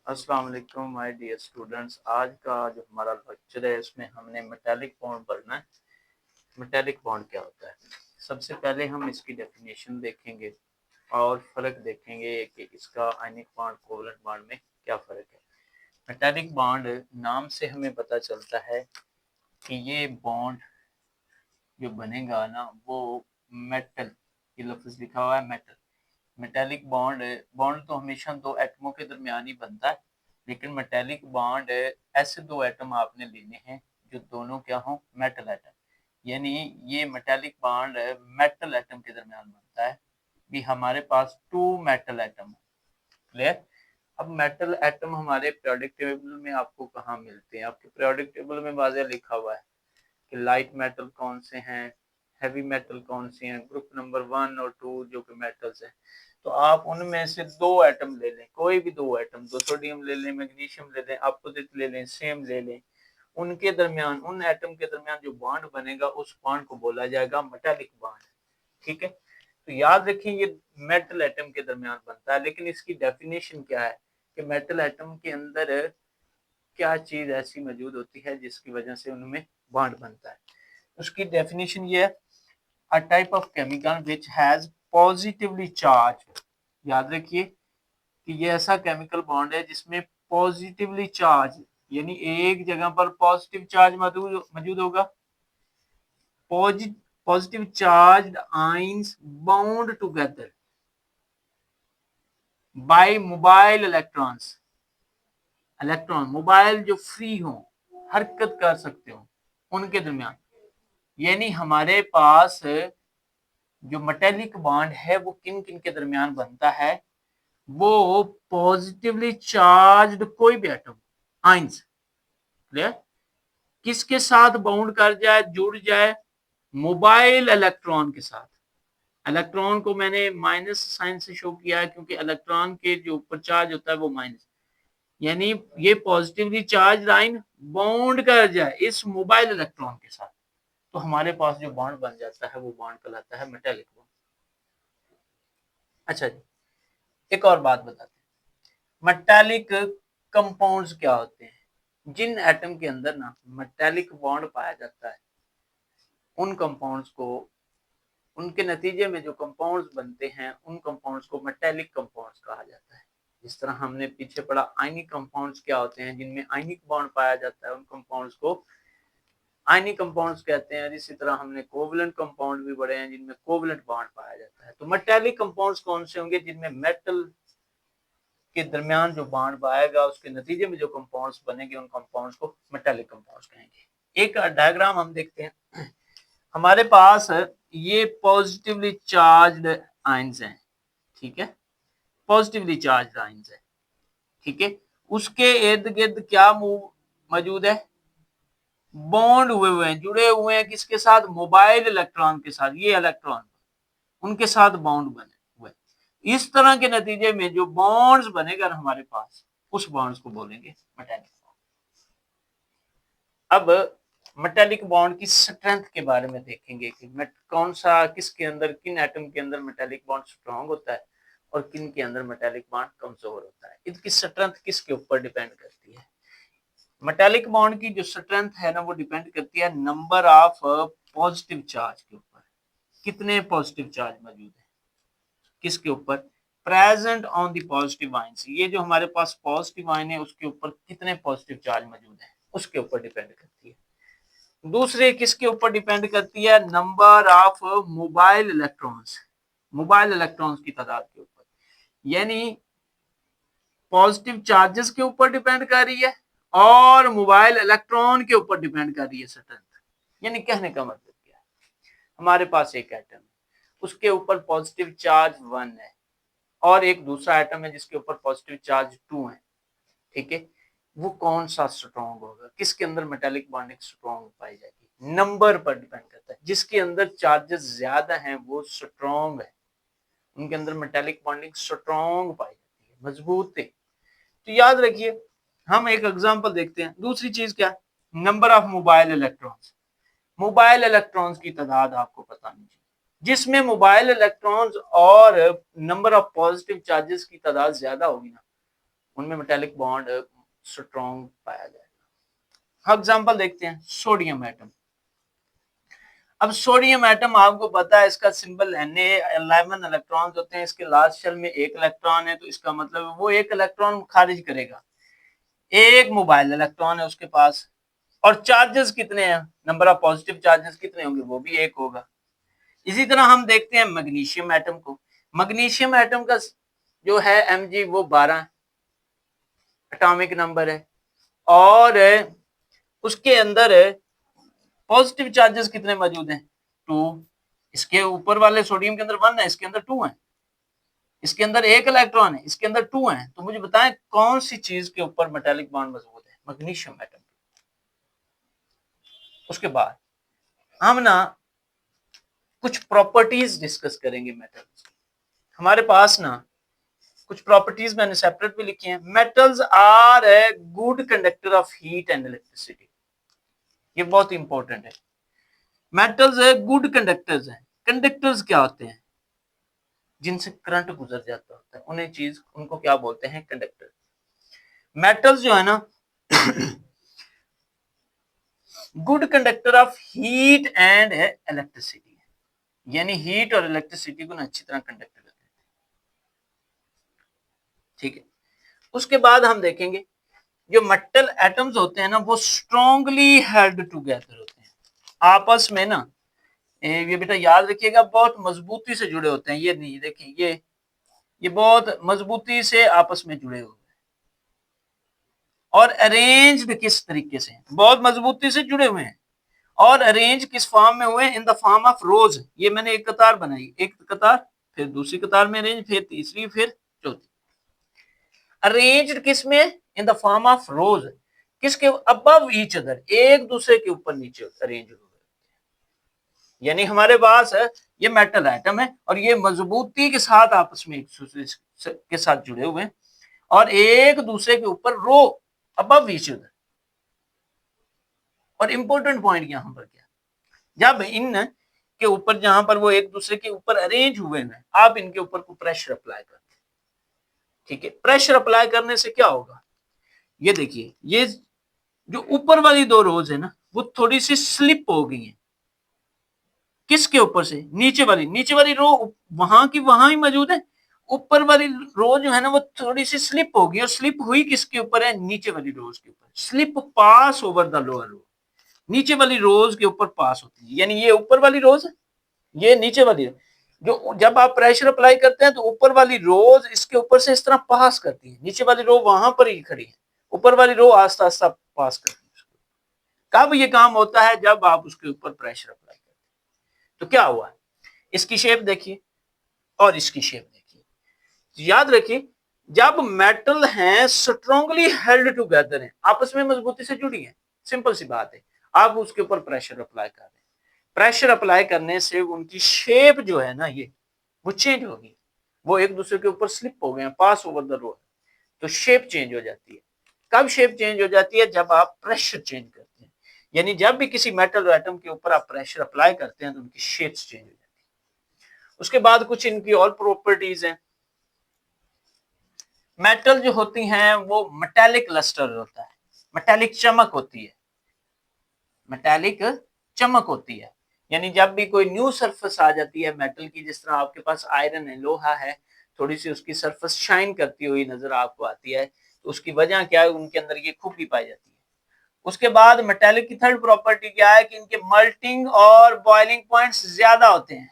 अस्सलाम वालेकुम my dear students. आज का जो हमारा लेक्चर है इसमें हमने मेटालिक बॉन्ड पढ़ना है। मेटालिक बॉन्ड क्या होता है, सबसे पहले हम इसकी डेफिनेशन देखेंगे और फ़र्क देखेंगे कि इसका आयनिक बॉन्ड कोवलेंट बॉन्ड में क्या फ़र्क है। मेटालिक बॉन्ड नाम से हमें पता चलता है कि ये बॉन्ड जो बनेगा ना वो मेटल, ये लफ्ज़ लिखा हुआ है मेटल। मेटालिक बॉन्ड बॉन्ड तो हमेशा दो एटमों के दरमियान ही बनता है, लेकिन मेटालिक बॉन्ड ऐसे दो एटम आपने लेने हैं जो दोनों क्या हों, मेटल एटम। यानी ये मेटालिक बॉन्ड मेटल एटम के दरमियान बनता है कि हमारे पास टू मेटल एटम। क्लियर। अब मेटल एटम हमारे पीरियोडिक टेबल में आपको कहाँ मिलते हैं? आपके पीरियोडिक टेबल में वाज़ेह लिखा हुआ है कि लाइट मेटल कौन से हैं, हैवी मेटल कौन से हैं, ग्रुप नंबर 1 और 2 जो कि मेटल्स हैं। तो आप उनमें से दो एटम ले लें, कोई भी दो एटम, दो सोडियम ले लें, मैग्नीशियम ले लें, अपोजिट ले लें, सेम ले लें। उनके दरमियान, उन एटम के दरमियान जो बॉन्ड बनेगा उस बॉन्ड को बोला जाएगा मेटालिक बॉन्ड। ठीक है, तो याद रखें ये मेटल एटम के दरमियान बनता है, लेकिन इसकी डेफिनेशन क्या है कि मेटल एटम के अंदर क्या चीज ऐसी मौजूद होती है जिसकी वजह से उनमें बॉन्ड बनता है। उसकी डेफिनेशन ये है, a type of chemical which has positively charge. याद रखिए कि ये ऐसा केमिकल बॉन्ड है जिसमें पॉजिटिवली चार्ज, यानी एक जगह पर पॉजिटिव चार्ज मौजूद होगा। Positive charge ions bound together by mobile electrons. Electron mobile जो फ्री हो, हरकत कर सकते हो, उनके दरमियान। यानी हमारे पास जो मेटेलिक बॉन्ड है वो किन किन के दरमियान बनता है? वो पॉजिटिवली चार्ज्ड कोई भी एटम, आइंस, क्लियर, किसके साथ बाउंड कर जाए, जुड़ जाए? मोबाइल इलेक्ट्रॉन के साथ। इलेक्ट्रॉन को मैंने माइनस साइन से शो किया है क्योंकि इलेक्ट्रॉन के जो ऊपर चार्ज होता है वो माइनस, यानी ये पॉजिटिवली चार्ज लाइन बाउंड कर जाए इस मोबाइल इलेक्ट्रॉन के साथ, तो हमारे पास जो बॉन्ड बन जाता है वो बॉन्ड कहलाता है मेटालिक बॉन्ड। अच्छा जी, एक और बात बताते हैं, मेटालिक कंपाउंड्स क्या होते हैं? जिन एटम के अंदर ना मेटालिक बॉन्ड पाया जाता है उन कंपाउंड्स को, उनके नतीजे में जो कंपाउंड्स बनते हैं उन कंपाउंड्स को मेटालिक कंपाउंड्स कहा जाता है। जिस तरह हमने पीछे पढ़ा आयनिक कंपाउंड्स क्या होते हैं, जिनमें आयनिक बॉन्ड पाया जाता है उन कंपाउंड्स को आयनिक कंपाउंड्स कहते हैं। इसी तरह हमने कोवलेंट कंपाउंड भी पढ़े हैं जिनमें कोवलेंट बॉन्ड पाया जाता है। तो मेटालिक कंपाउंड्स कौन से होंगे? जिनमें मेटल के दरमियान जो बॉन्ड पाएगा उसके नतीजे में जो कंपाउंड्स बनेंगे उन कंपाउंड्स को मेटालिक कंपाउंड्स कहेंगे। एक डायग्राम हम देखते हैं। हमारे पास ये पॉजिटिवली चार्ज्ड आयंस हैं, ठीक है, पॉजिटिवली चार्ज्ड आयंस है, ठीक है। उसके इर्द गिर्द क्या मौजूद है? बॉन्ड हुए हैं, जुड़े हुए हैं, किसके साथ? मोबाइल इलेक्ट्रॉन के साथ। ये इलेक्ट्रॉन उनके साथ बॉन्ड बने हुए, इस तरह के नतीजे में जो बॉन्ड्स बनेगा हमारे पास उस बॉन्ड्स को बोलेंगे मेटालिक बॉन्ड। अब मेटालिक बॉन्ड की स्ट्रेंथ के बारे में देखेंगे कि कौन सा, किसके अंदर, किन एटम के अंदर मेटालिक बॉन्ड स्ट्रॉन्ग होता है और किन के अंदर मेटालिक बॉन्ड कमजोर होता है। इसकी स्ट्रेंथ किसके ऊपर डिपेंड करती है? मेटालिक बॉन्ड की जो स्ट्रेंथ है ना वो डिपेंड करती है नंबर ऑफ पॉजिटिव चार्ज के ऊपर। कितने पॉजिटिव चार्ज मौजूद है किसके ऊपर? Present on the positive ions. ये जो हमारे पास पॉजिटिव आयन है उसके ऊपर कितने पॉजिटिव चार्ज मौजूद है उसके ऊपर डिपेंड करती है। दूसरे किसके ऊपर डिपेंड करती है? Number of mobile electrons, mobile electrons की तादाद के ऊपर। यानी पॉजिटिव चार्जेस के ऊपर डिपेंड कर रही है और मोबाइल इलेक्ट्रॉन के ऊपर डिपेंड कर रही है स्ट्रेंथ। यानी कहने का मतलब क्या है, हमारे पास एक एटम है उसके ऊपर पॉजिटिव चार्ज 1 है और एक दूसरा एटम है जिसके ऊपर पॉजिटिव चार्ज 2 है, ठीक है। वो कौन सा स्ट्रॉन्ग होगा? किसके अंदर मेटालिक बॉन्डिंग स्ट्रॉन्ग पाई जाएगी? नंबर पर डिपेंड करता है। जिसके अंदर चार्जेस ज्यादा हैं वो स्ट्रॉन्ग है, उनके अंदर मेटालिक बॉन्डिंग स्ट्रॉन्ग पाई जाती है, मजबूत है। तो याद रखिए, हम एक एग्जांपल देखते हैं। दूसरी चीज क्या? Number of mobile electrons. Mobile electrons की तादाद आपको पता नहीं चाहिए। जिसमें मोबाइल इलेक्ट्रॉन्स और नंबर ऑफ पॉजिटिव चार्जेस की तादाद ज्यादा होगी ना उनमें मेटालिक बॉन्ड स्ट्रॉन्ग पाया जाएगा। एग्जांपल देखते हैं, सोडियम एटम। अब सोडियम एटम आपको पता है इसका सिंबल Na11 इलेक्ट्रॉन्स होते हैं, इसके लास्ट शेल में एक इलेक्ट्रॉन है, तो इसका मतलब वो एक इलेक्ट्रॉन खारिज करेगा। एक मोबाइल इलेक्ट्रॉन है उसके पास, और चार्जेस कितने हैं, नंबर ऑफ पॉजिटिव चार्जेस कितने होंगे, वो भी एक होगा। इसी तरह हम देखते हैं मैग्नीशियम एटम को। मैग्नीशियम एटम का जो है Mg वो 12 एटॉमिक नंबर है, और उसके अंदर पॉजिटिव चार्जेस कितने मौजूद हैं, 2। इसके ऊपर वाले सोडियम के अंदर 1 है, इसके अंदर 2 है, इसके अंदर एक इलेक्ट्रॉन है, इसके अंदर 2 है। तो मुझे बताएं कौन सी चीज के ऊपर मेटालिक बॉन्ड मजबूत है, मैग्नीशियम एटम। उसके बाद हम ना कुछ प्रॉपर्टीज डिस्कस करेंगे मेटल्स की। हमारे पास ना कुछ प्रॉपर्टीज मैंने सेपरेट भी लिखी हैं। Metals are a good conductor of heat and electricity, ये बहुत इंपॉर्टेंट है। मेटल्स है गुड कंडक्टर्स हैं। कंडक्टर्स क्या होते हैं, जिनसे करंट गुजर जाता होता है, उन्हें चीज उनको क्या बोलते हैं, कंडक्टर। मेटल्स जो है ना good conductor of heat and electricity, यानी हीट और इलेक्ट्रिसिटी को ना अच्छी तरह कंडक्ट करते हैं। ठीक है, उसके बाद हम देखेंगे जो मेटल एटम्स होते हैं ना वो स्ट्रांगली हेल्ड टुगेदर होते हैं आपस में ना। ये बेटा याद रखिएगा, बहुत मजबूती से जुड़े होते हैं। ये नहीं, देखिए ये बहुत मजबूती से आपस में जुड़े हुए हैं, और अरेंज्ड किस तरीके से, बहुत मजबूती से जुड़े हुए हैं, और अरेंज किस फॉर्म में हुए, इन द फॉर्म ऑफ रोज। ये मैंने एक कतार बनाई, एक कतार, फिर दूसरी कतार में अरेंज, फिर तीसरी, फिर चौथी। अरेंज्ड किस में, इन द फॉर्म ऑफ रोज, किसके अबव ईच अदर, एक दूसरे के ऊपर नीचे अरेंज हुए। यानी हमारे पास है ये मेटल एटम है, और ये मजबूती के साथ आपस में एक दूसरे के साथ जुड़े हुए हैं, और एक दूसरे के ऊपर रो अबव ईच अदर। और इंपॉर्टेंट पॉइंट यहां पर क्या, जब इन के ऊपर, जहां पर वो एक दूसरे के ऊपर अरेंज हुए हैं, आप इनके ऊपर को प्रेशर अप्लाई करते हैं। ठीक है, प्रेशर अप्लाई करने से क्या होगा, ये देखिए, ये जो ऊपर वाली दो रोज है ना वो थोड़ी सी स्लिप हो गई है। किसके ऊपर से, नीचे वाली रो वहां की वहां ही मौजूद है, ऊपर वाली रो जो है ना वो थोड़ी सी स्लिप होगी, और स्लिप हुई किसके ऊपर है, नीचे वाली रोज के ऊपर। Slip pass over the lower row, नीचे वाली रोज के ऊपर पास होती है। यानी ये ऊपर वाली रोज है, ये नीचे वाली है। जो जब आप प्रेशर अप्लाई करते हैं तो ऊपर वाली रोज इसके ऊपर से इस तरह पास करती है, नीचे वाली रो वहां पर ही खड़ी है, ऊपर वाली रो आस्ता आस्ता पास करती है। कब ये काम होता है, जब आप उसके ऊपर प्रेशर अप्लाई करते हैं। तो क्या हुआ, इसकी शेप देखिए और इसकी शेप देखिए। याद रखिए, जब मेटल हैं स्ट्रांगली हेल्ड टुगेदर हैं, आपस में मजबूती से जुड़ी हैं, सिंपल सी बात है, आप उसके ऊपर प्रेशर अप्लाई कर रहे हैं। प्रेशर अप्लाई करने से उनकी शेप जो है ना ये वो चेंज होगी, वो एक दूसरे के ऊपर स्लिप हो गए हैं, पास ओवर द रोड, तो शेप चेंज हो जाती है। कब शेप चेंज हो जाती है, जब आप प्रेशर चेंज करते हैं। यानी जब भी किसी मेटल एटम के ऊपर आप प्रेशर अप्लाई करते हैं तो उनकी शेप्स चेंज हो जाती है। उसके बाद कुछ इनकी और प्रॉपर्टीज हैं। मेटल जो होती हैं वो मेटालिक लस्टर होता है, मेटालिक चमक होती है, मेटालिक चमक होती है। यानी जब भी कोई न्यू सरफेस आ जाती है मेटल की, जिस तरह आपके पास आयरन है, लोहा है, थोड़ी सी उसकी सरफेस शाइन करती हुई नजर आपको आती है, तो उसकी वजह क्या है, उनके अंदर ये खूबी पाई जाती है। उसके बाद मेटालिक की थर्ड प्रॉपर्टी क्या है कि इनके मल्टिंग और बॉइलिंग पॉइंट्स ज्यादा होते हैं,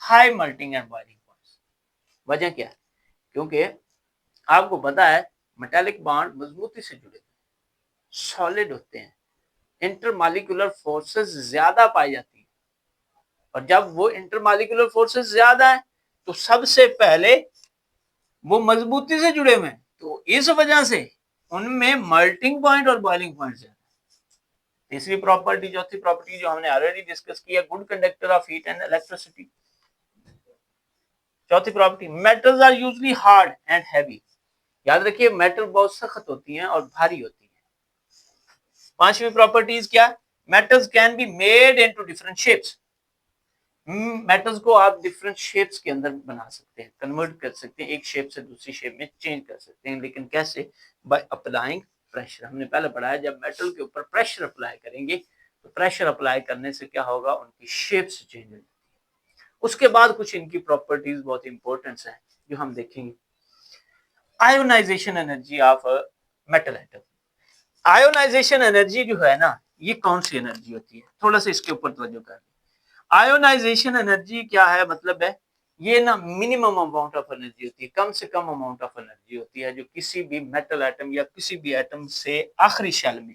हाई मल्टिंग एंड बॉइलिंग पॉइंट्स। वजह क्या है, क्योंकि आपको पता है मेटालिक बॉन्ड मजबूती से जुड़े सॉलिड होते हैं, इंटरमॉलिक्यूलर फोर्सेस ज्यादा पाई जाती है, और जब वो इंटरमॉलिक्यूलर फोर्सेस ज्यादा है तो सबसे पहले वो मजबूती से जुड़े हुए हैं, तो इस वजह से उनमें मेल्टिंग पॉइंट और बॉइलिंग पॉइंट ज्यादा। तीसरी प्रॉपर्टी, चौथी प्रॉपर्टी जो हमने ऑलरेडी डिस्कस किया, good conductor of heat and electricity. चौथी property, metals are usually hard and heavy. याद रखिए मेटल बहुत सख्त होती हैं और भारी होती हैं। पांचवी प्रॉपर्टीज क्या, metals can be made into different shapes. Metals को आप डिफरेंट शेप्स के अंदर बना सकते हैं, कन्वर्ट कर सकते हैं, एक शेप से दूसरी शेप में चेंज कर सकते हैं, लेकिन कैसे? By applying pressure. हमने पहले पढ़ा है, जब मेटल के ऊपर प्रेशर अप्लाई करेंगे तो प्रेशर अप्लाई करने से क्या होगा, उनकी शेप्स चेंज हो जाती है। उसके बाद कुछ इनकी प्रॉपर्टीज बहुत इंपॉर्टेंट है जो हम देखेंगे। Ionization energy of metal atom. Ionization energy जो है ना, ये कौन सी एनर्जी होती है, थोड़ा सा इसके ऊपर तवज्जो कर। आयोनाइजेशन एनर्जी क्या है, मतलब है ये ना मिनिमम अमाउंट ऑफ एनर्जी होती है, कम से कम अमाउंट ऑफ एनर्जी होती है जो किसी भी मेटल एटम या किसी भी एटम से आखिरी शेल में,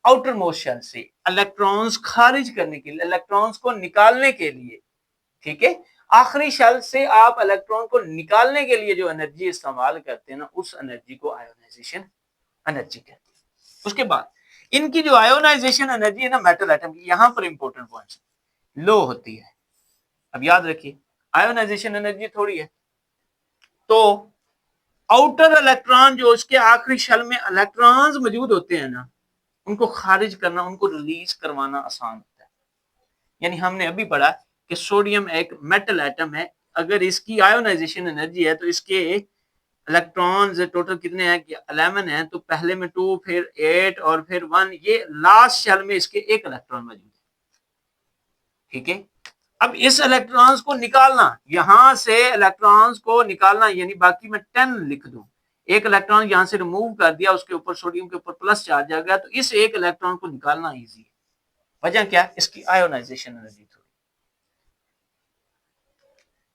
आउटर मोस्ट शेल से इलेक्ट्रॉन्स खारिज करने के लिए, इलेक्ट्रॉन्स को निकालने के लिए, ठीक है, आखिरी शेल से आप इलेक्ट्रॉन को निकालने के लिए जो एनर्जी इस्तेमाल करते हैं ना, उस एनर्जी को आयोनाइजेशन एनर्जी कहते हैं। उसके बाद इनकी जो आयोनाइजेशन एनर्जी है ना मेटल एटम की, यहां पर इंपॉर्टेंट पॉइंट लो होती है। अब याद रखिए, आयोनाइजेशन एनर्जी थोड़ी है, तो आउटर इलेक्ट्रॉन जो उसके आखिरी शेल में इलेक्ट्रॉन्स मौजूद होते हैं ना, उनको खारिज करना, उनको रिलीज करवाना आसान होता है। यानी हमने अभी पढ़ा कि सोडियम एक मेटल एटम है, अगर इसकी आयोनाइजेशन एनर्जी है तो इसके इलेक्ट्रॉन्स टोटल कितने हैं कि 11 हैं, तो पहले में 2, फिर 8 और फिर 1, ये लास्ट शेल में इसके एक इलेक्ट्रॉन मौजूद है, ठीक है। अब इस इलेक्ट्रॉन्स को निकालना, यहां से इलेक्ट्रॉन्स को निकालना, यानी बाकी मैं 10 लिख दूं, एक इलेक्ट्रॉन यहां से रिमूव कर दिया, उसके ऊपर सोडियम के ऊपर प्लस चार्ज आ गया, तो इस एक इलेक्ट्रॉन को निकालना इजी है। वजह क्या? इसकी आयोनाइजेशन एनर्जी थोड़ी।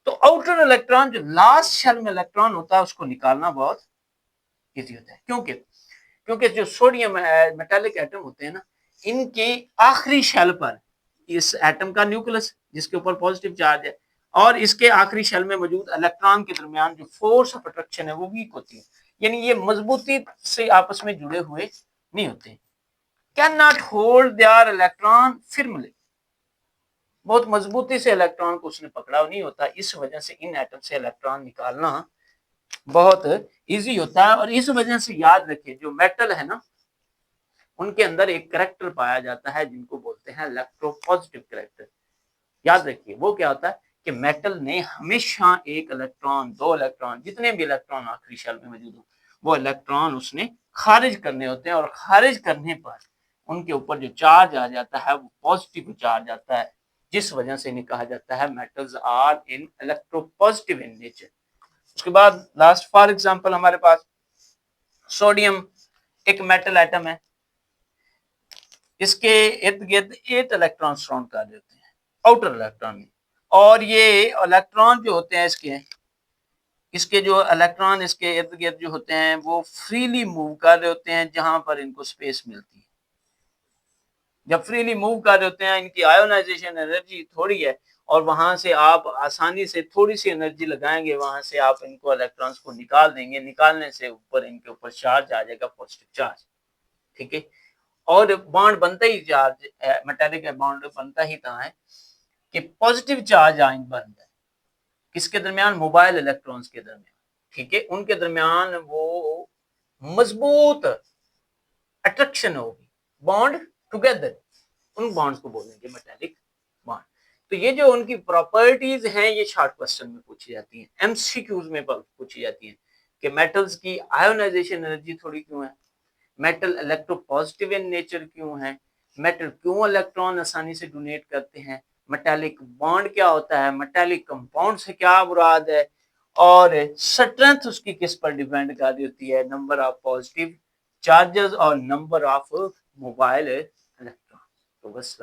तो आउटर इलेक्ट्रॉन जो लास्ट शेल में इलेक्ट्रॉन होता है, उसको निकालना बहुत इजी होता है। क्योंकि जो सोडियम मेटालिक एटम होते हैं ना, इनके आखिरी शेल पर इस एटम का न्यूक्लियस जिसके ऊपर पॉजिटिव चार्ज है, और इसके आखिरी शेल में मौजूद इलेक्ट्रॉन के दरमियान जो फोर्स ऑफ अट्रैक्शन है वो वीक होती है, यानी ये मजबूती से आपस में जुड़े हुए नहीं होते। Can not hold their electron firmly, बहुत मजबूती से इलेक्ट्रॉन को उसने पकड़ा नहीं होता, इस वजह से इन एटम से इलेक्ट्रॉन निकालना बहुत इजी होता है। और इस वजह से याद रखिए, जो मेटल है ना, उनके अंदर एक करैक्टर पाया जाता है जिनको बोलते हैं इलेक्ट्रोपॉजिटिव करैक्टर। याद रखिए वो क्या होता है कि मेटल ने हमेशा एक इलेक्ट्रॉन, 2 इलेक्ट्रॉन, जितने भी इलेक्ट्रॉन आखिरी शेल में मौजूद हो, वो इलेक्ट्रॉन उसने खारिज करने होते हैं, और खारिज करने पर उनके ऊपर जो चार्ज आ जाता है वो पॉजिटिव चार्ज आता है, जिस वजह से इन्हें कहा जाता है metals are in electropositive in nature. उसके बाद लास्ट फॉर एग्जांपल हमारे पास सोडियम एक मेटल एटम है, इसके इर्द गिर्द 8 इलेक्ट्रॉन सराउंड कर देते हैं आउटर इलेक्ट्रॉन में, और ये इलेक्ट्रॉन जो होते हैं इसके जो इलेक्ट्रॉन इसके इर्द गिर्द जो होते हैं वो फ्रीली मूव कर रहे होते हैं जहां पर इनको स्पेस मिलती है। जब फ्रीली मूव कर रहे होते हैं, इनकी आयोनाइजेशन एनर्जी थोड़ी है, और वहां से आप आसानी से थोड़ी सी एनर्जी लगाएंगे, वहां से आप इनको इलेक्ट्रॉन्स को निकाल देंगे, निकालने से ऊपर इनके ऊपर चार्ज आ जाएगा, पॉजिटिव चार्ज, ठीक है। और बॉन्ड बनता ही चार्ज मेटालिक बॉन्ड बनता ही कहाँ है कि पॉजिटिव चार्ज आयन बनता है किसके दरमियान? मोबाइल इलेक्ट्रॉन्स के दरमियान, ठीक है, उनके दरमियान वो मजबूत अट्रैक्शन होगी, बॉन्ड टुगेदर, उन बॉन्ड्स को बोलेंगे मेटालिक बॉन्ड। तो ये जो उनकी प्रॉपर्टीज हैं, ये शॉर्ट क्वेश्चन में पूछी जाती हैं, एमसीक्यूज में पूछी जाती हैं कि मेटल्स की आयोनाइजेशन एनर्जी थोड़ी क्यों है, मेटल इलेक्ट्रोपॉजिटिव इन नेचर क्यों है, मेटल क्यों इलेक्ट्रॉन आसानी से डोनेट करते हैं, मेटालिक बॉन्ड क्या होता है, मेटालिक कंपाउंड से क्या मुराद है, और स्ट्रेंथ उसकी किस पर डिपेंड कर रही होती है, नंबर ऑफ पॉजिटिव चार्जेस और नंबर ऑफ मोबाइल इलेक्ट्रॉन। तो बस